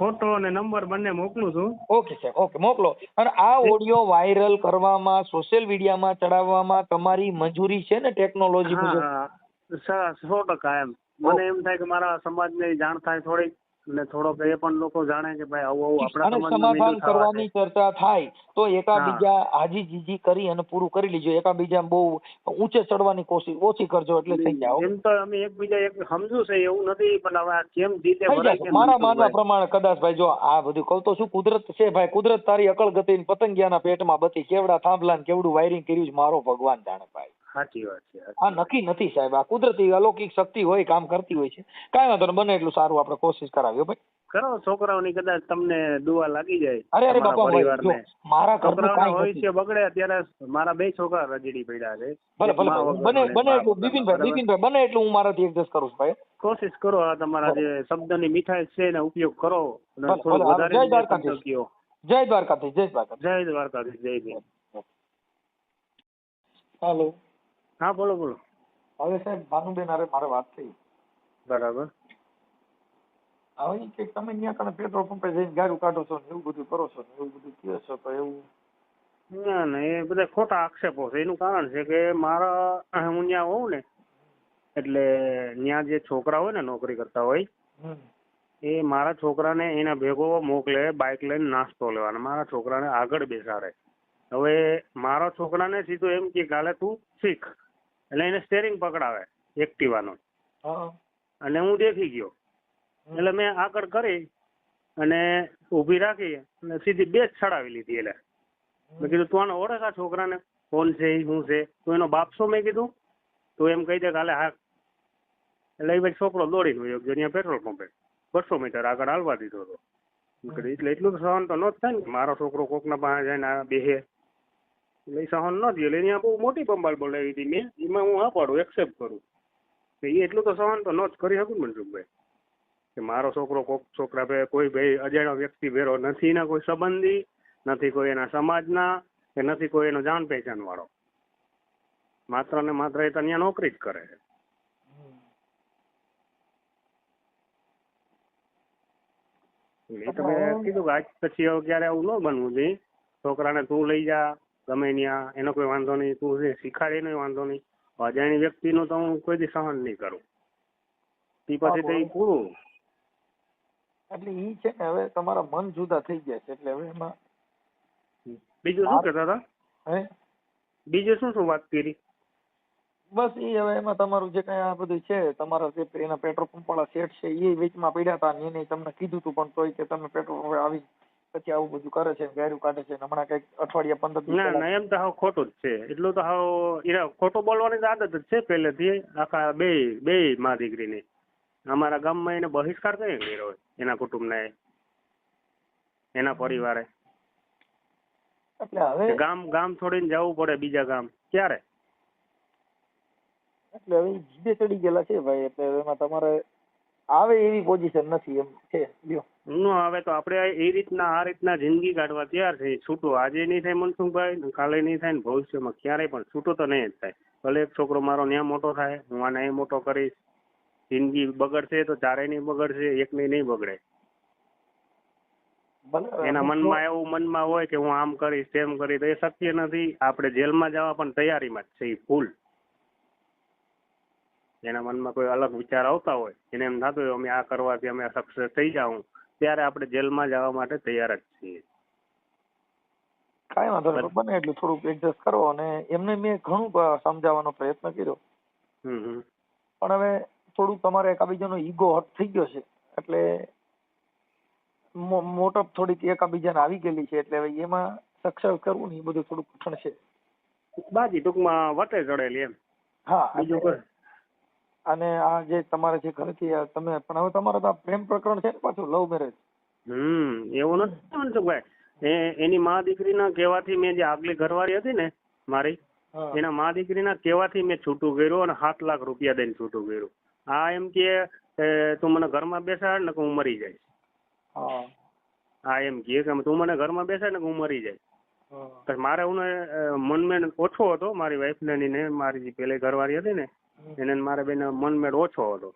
ફોટો અને નંબર બંને મોકલું છું. ઓકે સાહેબ, ઓકે મોકલો. અને આ ઓડિયો વાયરલ કરવામાં, સોશિયલ મીડિયામાં ચડાવવામાં તમારી મંજૂરી છે ને ટેકનોલોજી હા મુજબ? હા 100% એમ. મને એમ થાય કે મારા સમાજને જાણ થાય થોડીક, અને થોડોક એ પણ લોકો જાણે કે ભાઈ આવું આપણા અને સમાજમાં સમાધાન મીડિયું થવા કરવાની છે. ચર્ચા થાય તો એકાબીજા હાજી જીજી કરી અને પૂરું કરી લીજો. એકાબીજા બહુ ઊંચે ચડવાની કોશિશ ઓછી કરજો એટલે થઈ જાય. એમ તો અમે એકબીજા એક સમજુ છે એવું નથી, પણ હવે આ કેમ જીતે થઈ ભરાય જશે. કેમ મારા માનવા મનસુખભાઈ? પ્રમાણે કદાચ ભાઈ, જો આ બધું કહું તો શું, કુદરત છે ભાઈ. કુદરત તારી અકળ ગતિ પતંગિયાના પેટમાં બતી, કેવડા થાંભલા ને કેવડું વાયરિંગ કર્યું છે મારો ભગવાન જાણે ભાઈ. સાચી વાત છે. આ નક્કી નથી સાહેબ, આ કુદરતી અલૌકિક શક્તિ હોય, કામ કરતી હોય છે. કાંઈ વાંધો નહીં, બને એટલું સારું આપણે કોશિશ કરાવીએ ભાઈ. કરો, છોકરાઓની કદાચ તમને દુઆ લાગી જાય. અરે તમારા બાપા ભાઈ, જો પરિવારને. મારા ઘરનું છોકરાઓના કાંઈ હોય નથી. છે બગડે. અત્યારે મારા 2 છોકરા રજડી પડ્યા છે. ભલે એક ભલે મા ભાઈ, વગરનો ને એક બને બાપ એટલું વગરનો. બિપિનભાઈ, બરાબર? બિપિનભાઈ બને એટલું હું મારાથી એડજસ્ટ કરું છું ભાઈ. કોશિશ કરો, આ તમારા જે શબ્દની મીઠાઈ છે એનો ઉપયોગ કરો, અને ભલે, થોડું ભલે. વધારે જય શબ્દ દ્વારકાધીશ. કયો. જય દ્વારકાધીશ, જય દ્વારકાધીશ. જય દ્વારકાધીશ, જય જય. હાલો. હા બોલો બોલો. હવે સાહેબ ભાનુબેન હારે મારે વાત થઈ. બરાબર. હવે ઈ કે તમે ત્યાં કણે પેટ્રોલ પંપે જઈને ગાડું કાઢો છો ને એવું બધું કરો છો ને એવું બધું કહો છો, તો એવું ના ના, એ બધા ખોટા આક્ષેપો છે. એનું કારણ છે કે મારા હું ત્યાં હોઉં ને, એટલે ત્યાં જે છોકરા હોય ને નોકરી કરતા હોય, એ મારા છોકરાને એના ભેગો મોકલે બાઇક લઈને નાસ્તો લેવાનો, મારા છોકરાને આગળ બેસાડે. હવે મારા છોકરાને સીધું એમ કે કાલે તું શીખ, એટલે એને સ્ટેરિંગ પકડાવે એક્ટિવાનો, અને હું દેખી ગયો. એટલે મેં આગળ કરી અને ઊભી રાખી અને સીધી 2 જ ચડાવી લીધી. એટલે મેં કીધું તું આને ઓળખ આ છોકરાને, કોણ છે શું છે, તું એનો બાપ છો? મેં કીધું તું એમ કહી દે કાલે હા. એટલે એ ભાઈ છોકરો દોડીને વયો ગયો ત્યાં પેટ્રોલ પંપે, 200 મીટર આગળ હાલવા દીધો હતો. એટલે એટલું તો સહન તો ન જ થાય ને, મારો છોકરો કોકના પાસે જાય ને બેહે, એટલે એ સહન ન થયું. એટલે ત્યાં બહુ મોટી બંબાળ બોલાવી હતી મેં, એમાં હું હા પાડું, એક્સેપ્ટ કરું. એ એટલું તો સહન તો ન જ કરી શકું ને મનસુખભાઈ, કે મારો છોકરો કોક છોકરા ભે કોઈ ભાઈ અજાણ્યો વ્યક્તિ ભેરો નથી, ના કોઈ સંબંધી નથી, કોઈ એના સમાજના કે નથી કોઈ એનો જાણ પહેચાન વાળો, માત્ર ને માત્ર એ તો ત્યાં નોકરી જ કરે છે. એ તો મેં કીધું કે આજ પછી હવે ક્યારે આવું ન બનવું જોઈએ. છોકરાને તું લઈ જા ગમે ત્યાં, એનો કોઈ વાંધો નહીં, તું શીખાડે એનો વાંધો નહીં. અજાણી વ્યક્તિનું તો હું કોઈ દી સહન નહીં કરું. તે પછી તો એ પૂરું. એટલે ઈ છે ને, હવે તમારા મન જુદા થઈ ગયા છે, એટલે હવે એમાં બીજું શું કહેતા હતા? હે બીજું શું વાત કરી? બસ ઈ હવે એમાં તમારું જે કઈ આ બધું છે, તમારા જે એના પેટ્રોલ પંપ વાળા સેટ છે એ વેચમાં પડ્યા હતા ને એને તમને કીધું તું, પણ તોય કે તમે પેટ્રોલ પંપે આવી પછી આવું બધું કરે છે, ગાયરું કાઢે છે, હમણાં કઈક અઠવાડિયા 15 દિવસ ના ના, એમ તો હાવ ખોટું જ છે. એટલું તો હાવ એને ખોટું બોલવાની આદત જ છે પહેલેથી, આખા બે માં દીકરીની. અમારા ગામમાં એને બહિષ્કાર કઈ કર્યો એના કુટુંબના, એના પરિવારે. એટલે હવે ગામ છોડીને જવું પડે બીજા ગામ, ક્યારે? એટલે હવે જીદે ચડી ગયેલા છે ભાઈ, એટલે એમાં તમારે આવે એવી પોઝિશન નથી એમ છે. લ્યો હવે તો આપણે એ રીતના આ રીતના જિંદગી કાઢવા તૈયાર છે. છૂટું આજે નહીં થાય મનસુખભાઈ, કાલે નહીં થાય ને ભવિષ્યમાં ક્યારેય પણ છૂટું તો નહીં જ થાય. ભલે એક છોકરો મારો ન્યા મોટો થાય, હું આને અહીં મોટો કરીશ. જિંદગી બગડશે તો ચારેય નહીં બગડશે, એક નહીં બગડે. એના મનમાં એવું મનમાં હોય કે હું આમ કરીશ તેમ કરીશ, તો એ શક્ય નથી. આપણે જેલમાં જવા પણ તૈયારીમાં જ છે. એ ભૂલ. એના મનમાં કોઈ અલગ વિચાર આવતા હોય, એને એમ થતું હોય અમે આ કરવાથી અમે સક્સેસ થઈ જાઉં, ત્યારે આપણે જેલમાં જવા માટે તૈયાર જ છીએ. કાંઈ વાંધો નહીં, બને એટલું થોડુંક એડજસ્ટ કરો. અને એમને મેં ઘણું સમજાવવાનો પ્રયત્ન કર્યો, પણ હવે થોડું તમારે એકાબીજાનો ઈગો હટ થઈ ગયો છે, એટલે મોટપ થોડીક એકાબીજાને આવી ગયેલી છે, એટલે હવે એમાં સક્સેસ કરવું ને એ બધું થોડું કઠણ છે. બાજી ટૂંકમાં વટે ચડેલી એમ. હા, બીજું કોઈ. અને આ જે તમારે જે ઘરેથી તમે પણ હવે તમારે તો પ્રેમ પ્રકરણ છે ને પાછું, લવ મેરેજ. એવું નથી મનસુખભાઈ, એની મા દીકરીના કહેવાથી મેં જે આગલી ઘરવાળી હતી ને મારી, એના મા દીકરીના કહેવાથી મેં છૂટું કર્યું અને 7 લાખ રૂપિયા દઈને છૂટું કર્યું. આ એમ કે તું મને ઘરમાં બેસાડ ને હું મરી જઈશ. હા એમ કે તું મને ઘરમાં બેસાડ ને હું મરી જઈશ. મારે હું મનમેળ ઓછો હતો, મારી વાઈફ ને મારી જે પેલી ઘરવાળી હતી ને એને મારે બેન મનમેળ ઓછો હતો.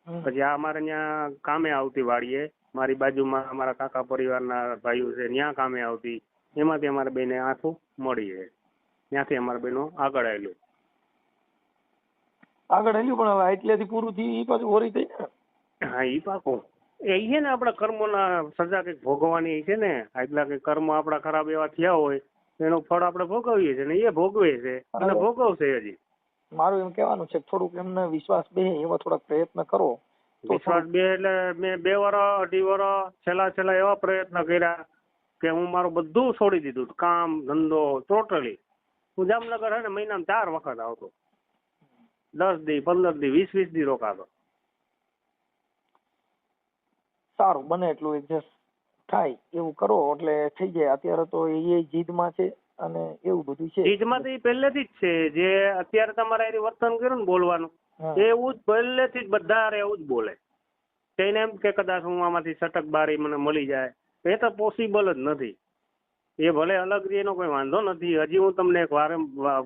પછી આ મારે ત્યાં કામે આવતી વાડીએ મારી બાજુમાં અમારા કાકા પરિવારના ભાઈઓ છે ત્યાં કામે આવતી, એમાંથી અમારા બેને આંખું મળી છે, ત્યાંથી અમારા બેનો આગળ આવેલું. આગળ હેલ્યું પણ હવે એટલેથી પૂરું થયું એ પાછું હોરી થઈ ને. હા ઈ પાકો એ છે ને આપણા કર્મોના સજા કંઈક ભોગવવાની છે ને, એટલા કે કર્મ આપણા ખરાબ એવા થયા હોય એનું ફળ આપણે ભોગવીએ છીએ ને એ ભોગવે છે અને ભોગવશે હજી. મારું એમ કહેવાનું છે કે થોડુંક એમને વિશ્વાસ બે એવા થોડાક પ્રયત્ન કરો. વિશ્વાસ બે એટલે મેં 2 વર્ષ 2.5 વર્ષ છેલ્લા એવા પ્રયત્ન કર્યા કે હું મારું બધું છોડી દીધું, કામ ધંધો ટોટલી. હું જામનગર હે ને મહિનામાં 4 વખત આવતો, 10 દી 15 દી 20 દી રોકાતો. સારું બને એટલું એડજસ્ટ થાય એવું કરો એટલે થઈ જાય. અત્યારે તો એ જીદમાં છે અને એવું બધું છે. ચીજમાં તો એ પહેલેથી જ છે, જે અત્યારે તમારે એ વર્તન કર્યું ને બોલવાનું, એવું જ પહેલેથી જ બધા એવું જ બોલે. તેને એમ કે કદાચ હું આમાંથી સટક બારી મને મળી જાય, એ તો પોસિબલ જ નથી. એ ભલે અલગ રી એનો કોઈ વાંધો નથી, હજી હું તમને એક વાર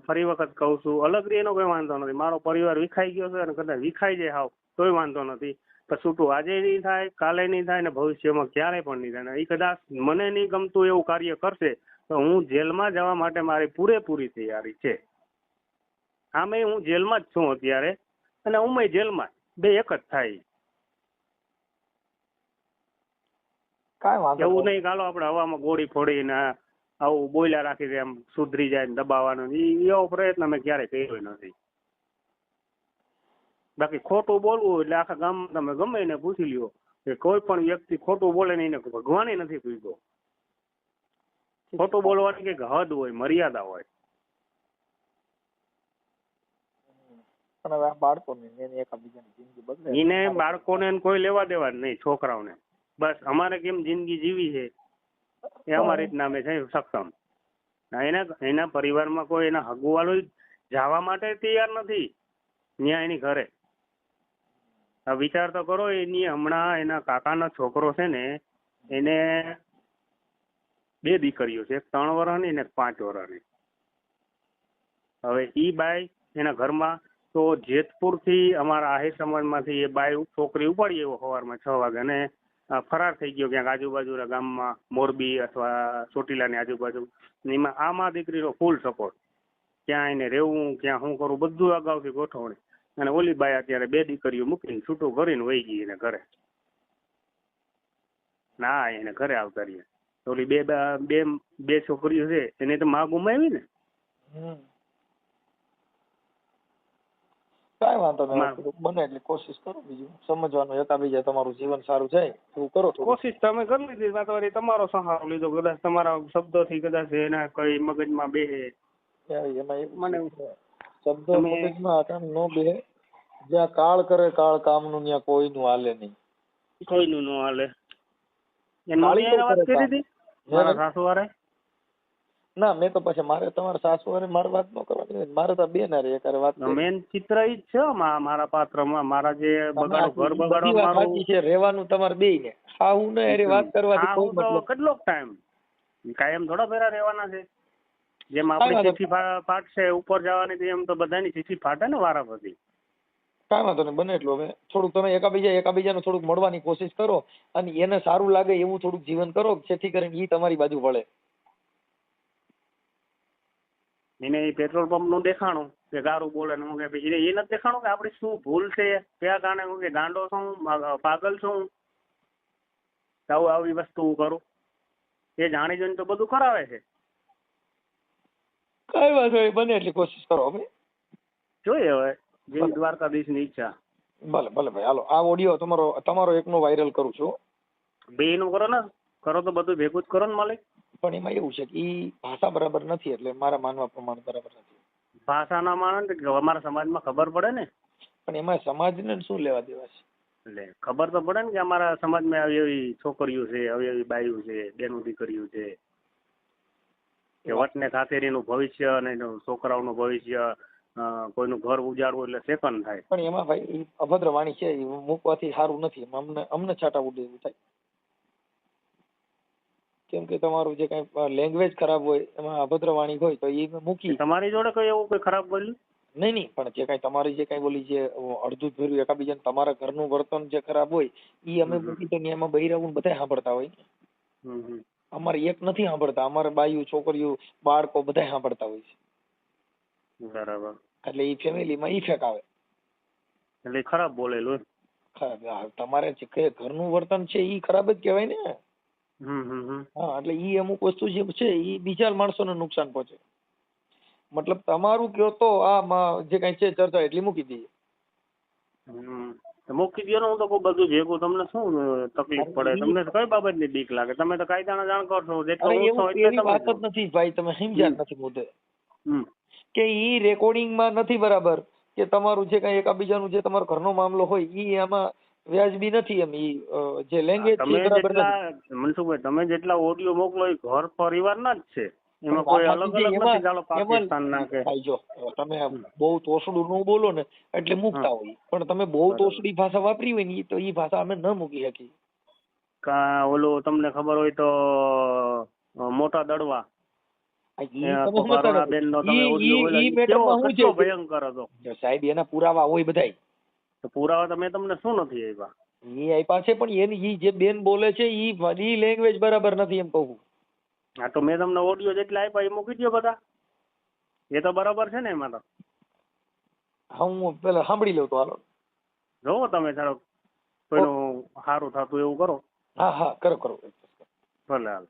ફરી વખત કહું છું, અલગ રી એનો કોઈ વાંધો નથી. મારો પરિવાર વિખાઈ ગયો છે અને કદાચ વિખાઈ જાય હાવ તોય વાંધો નથી. પણ છૂટું આજે નહીં થાય, કાલે નહીં થાય ને ભવિષ્યમાં ક્યારેય પણ નહીં થાય. એ કદાચ મને નહીં ગમતું એવું કાર્ય કરશે તો હું જેલમાં જવા માટે મારી પૂરેપૂરી તૈયારી છે. આમે હું જેલમાં જ છું અત્યારે અને હું જેલમાં, બે એક જ થાય. કાંઈ વાંધો એવું નહીં કાલો આપણે હવામાં ગોળી ફોડીને આવું બોલ્યા રાખી દે એમ સુધરી જાય ને દબાવવાનો, એવો પ્રયત્ન મેં ક્યારેય કર્યો નથી. બાકી ખોટું બોલવું એટલે આખા ગામમાં તમે ગમે એને પૂછી લ્યો કે કોઈ પણ વ્યક્તિ ખોટું બોલે ને એને ભગવાને નથી પૂછ્યો. ખોટું બોલવાની કઈક હદ હોય, મર્યાદા હોય. પણ હવે આ બાળકોને એકબીજાની જિંદગી બદલે એને બાળકોને કોઈ લેવા દેવા જ નહીં, છોકરાઓને બસ અમારે કેમ જિંદગી જીવી છે એ અમારી રીતના અમે છે સક્ષમ. એના પરિવારમાં કોઈ એના હગુવાલો જવા માટે તૈયાર નથી ત્યાં એની ઘરે. વિચાર તો કરો, એની હમણાં એના કાકાનો છોકરો છે ને એને 2 દીકરીઓ છે, એક 3 વર્ષની ને 5 વર્ષની. હવે ઈ બાઈ એના ઘરમાં તો જેતપુર થી અમારા આહિર સમાજમાંથી એ બાઈ છોકરી ઉપાડી એવો સવારમાં 6 વાગે અને ફરાર થઈ ગયો ક્યાંક આજુબાજુના ગામમાં, મોરબી અથવા ચોટીલાની આજુબાજુ. એમાં આમાં દીકરીનો ફૂલ સપોર્ટ, ક્યાં એને રહેવું, ક્યાં શું કરવું બધું અગાઉથી ગોઠવણી. અને ઓલી બાઈ અત્યારે 2 દીકરીઓ મૂકીને છૂટું કરીને વહી ગઈ એને ઘરે. ના એને ઘરે આવતા રહીએ. ઓલી બે છોકરીઓ છે એને તો માં ગુમાવી ને. કાંઈ વાંધો નહીં, બને એટલી કોશિશ કરો. બીજું સમજવાનું, એકાબીજા તમારું જીવન સારું જાય એવું કરો. કોશિશ તમે કરી લીધી, તમારો સહારો લીધો, કદાચ તમારા શબ્દોથી કદાચ એના કઈ મગજમાં બેહે. મને શબ્દો મગજમાં ન બેહે. જ્યાં કાળ કરે કાળ કામનું ત્યાં કોઈનું હાલે નહીં. કોઈનું ન હાલે. વાત કરી હતી મારા સાસુવારે. ના મેં તો પછી મારે તમારા સાસુવારે મારે વાત ન કરવાની, મારે તો બે ના રે વાત. મેન ચિત્ર ઈ જ છે મારા પાત્રમાં, મારા જે બગાડો ઘર બગાડો મારું છે રહેવાનું તમારે બે ને. હા હું ને અરે વાત કરવાથી કોઈ મતલબ. કેટલોક ટાઈમ કાયમ થોડા ફેરા રહેવાના છે. જેમ આપણી ચિઠ્ઠી ફાટશે ઉપર જવાની એમ તો બધાની ચિઠ્ઠી ફાટે ને વારા પછી. કાંઈ વાંધો નહીં, બને એટલું હવે થોડુંક તમે એકાબીજાને થોડુંક મળવાની કોશિશ કરો અને એને સારું લાગે એવું થોડુંક જીવન કરો, જેથી કરીને એ તમારી બાજુ વળે. એને પેટ્રોલ પંપ નું દેખાણું કે ગારું બોલે ને હું કે પછી એ નથી દેખાણું કે આપડી શું ભૂલ છે, કયા કારણે હું કે ગાંડો છું, પાગલ છું, આવી વસ્તુ કરું. એ જાણી જોઈને તો બધું કરાવે છે. કઈ વાંધો નહીં, બને એટલી કોશિશ કરો. હવે જોઈએ હવે જેવી દ્વારકાધીશ ની ઈચ્છા. ભલે ભલે ભાઈ, હાલો આ ઓડિયો તમારો એકનો વાયરલ કરું છું. 2 નું કરો ને, કરો તો બધું ભેગું જ કરો ને માલિક. પણ એમાં એવું છે કે ઈ ભાષા બરાબર નથી, એટલે મારા માનવા પ્રમાણે બરાબર નથી. ભાષા ના માને અમારા સમાજમાં ખબર પડે ને. પણ એમાં સમાજને શું લેવા દેવા છે? એટલે ખબર તો પડે ને કે અમારા સમાજમાં આવી એવી છોકરીઓ છે, આવી એવી બાઈઓ છે, બેનું દીકરીઓ છે કે વટને ખાતેરીનું ભવિષ્ય અને છોકરાઓનું ભવિષ્ય, કોઈનું ઘર ઉજાડવું એટલે સેકન્ડ થાય. પણ એમાં ભાઈ અભદ્ર વાણી છે, મૂકવાથી સારું નથી. અમને છાટા ઉડે એવું થાય. કેમ કે તમારું જે કઈ લેંગ્વેજ ખરાબ હોય, એમાં અભદ્ર વાણી હોય તો એ મૂકી. તમારી જોડે કોઈ એવું કોઈ ખરાબ બોલ્યું? નહીં નહીં, પણ જે કાંઈ તમારી જે કાંઈ બોલી જે અડધું જ ભર્યું એકાબીજાને તમારા ઘરનું વર્તન જે ખરાબ હોય ઈ અમે મૂકી તો એમાં બૈરાવું બધા સાંભળતા હોય ને. અમારે એક નથી સાંભળતા, અમારે બાયું છોકરીઓ બાળકો બધા સાંભળતા હોય છે. બરાબર. એટલે ઈ ફેમિલીમાં ઇફેક્ટ આવે. એટલે ખરાબ બોલેલું. ખરાબ તમારે જે ઘરનું વર્તન છે ઈ ખરાબ જ કહેવાય ને. હા, એટલે ઈ અમુક વસ્તુ જે છે ઈ બીજા માણસોને નુકસાન પહોંચે. મતલબ તમારું કયો તો આ જે કઈ છે ચર્ચા એટલી મૂકી દઈએ. મૂકી દો ને, હું તો કોઈ બધું ભેગું. તમને શું તકલીફ પડે? તમને કઈ બાબતની બીક લાગે? તમે તો કાયદાના જાણકાર છો. એવી વાત જ નથી ભાઈ, તમે સમજ્યા નથી મુદ્દે કે ઈ રેકોર્ડિંગમાં નથી બરાબર કે તમારું જે કઈ એકાબીજાનું જે તમારો ઘરનો મામલો હોય ઈ આમાં વ્યાજબી નથી. એમ ઈ જે લેંગ્વેજ છે બરાબર નથી. મનસુખભાઈ, તમે જેટલા ઓડિયો મોકલો એ ઘર પરિવારના જ છે, એમાં કોઈ અલગ અલગ નથી. ચાલો પાકિસ્તાન ના કે જો તમે બહુ તોછડું ન બોલો ને એટલે મૂકતા હોય, પણ તમે બહુ તોછડી ભાષા વાપરી હોય ને તો ઈ ભાષા અમે ન મૂકી શકીએ. ઓલું તમને ખબર હોય તો મોટા દડવા ભયંકર હતો સાહેબ, એના પુરાવા હોય બધાય. પુરાવા તો મેં તમને શું નથી આપ્યા? ઈ આપ્યા છે, પણ એની જે બેન બોલે છે ઈ લેંગ્વેજ બરાબર નથી એમ કહું. હા, તો મેં તમને ઓડિયો જેટલા આપ્યા એ મૂકી દો બધા. એ તો બરાબર છે ને એમાં તો. હા, હું પેલા સાંભળી લઉં તો હાલો. જોવો તમે સારું કોઈનું સારું થતું એવું કરો. હા કરો. ભલે હાલ.